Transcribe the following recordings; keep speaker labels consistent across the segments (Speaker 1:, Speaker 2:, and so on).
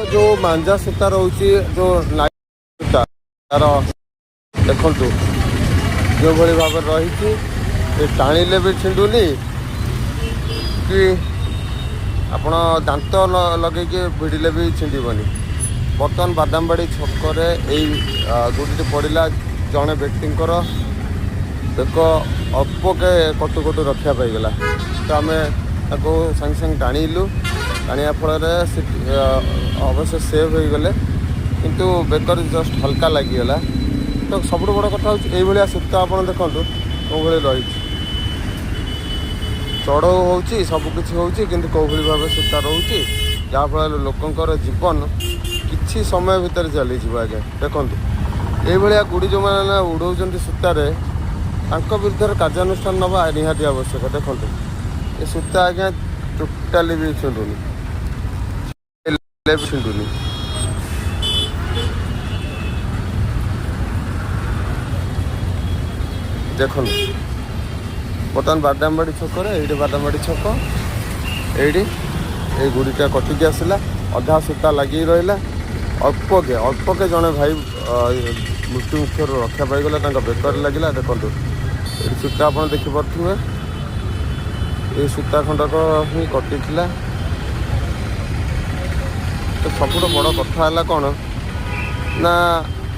Speaker 1: जो मांजा सूता रोचे जो सूता तार देखु जो भाई भाव रही टाणिले भी छिंडुनी कि आपण दांत लगे भिड़िले भी छिंडबनी। बर्तमान बादामबाड़ी छकरे गुड़ी पड़ा जड़े व्यक्ति देख अल्प के कटु कटु रक्षा पाईगला तो आम सांगे सांगे टाणिलु टाणिया फल अवश्य सेव हो गले किंतु बेकर जस्ट हल्का लगिगला। तो सब बड़ कथा होगा सूता आप देखो कौ भाई रही चढ़ऊ हो सबकि हो कौ भाव सूता रोचे जहाँफल लोकंर जीवन किसी समय भितर चली आज्ञा देखो ये गुड़ी जो मैंने उड़ाऊँ सूतार विरुद्ध कार्यानुष्ठान नवा निहाती आवश्यक। देखो ये सूता आज्ञा टोटाली भी छिंडुनी छिंडुनी देखो बर्तमान बादामबाड़ी छक ये बादामबाड़ी छक ये गुड़ीटा कटिकी आसला अधा सूता लगी रहा अल्प के जड़े भाई मृत्यु मुख्य रक्षा पाईगला बेकर लगे। देखो ये सूता आप देखिपे ये सूता खंडक ही कटी तो सब बड़ कथा है कौन ना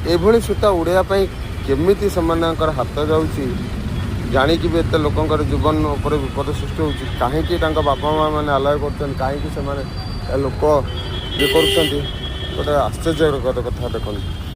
Speaker 1: ये सूता उड़ाई केमिति सेमानकर हाथ जाऊँगी जाणिकी भी एत लोकंर जीवन उपर विपद सृष्टि होती कहीं बापा माँ मैंने आलय कर कहीं लोक ये कर गोटे आश्चर्यकर कथा देखो।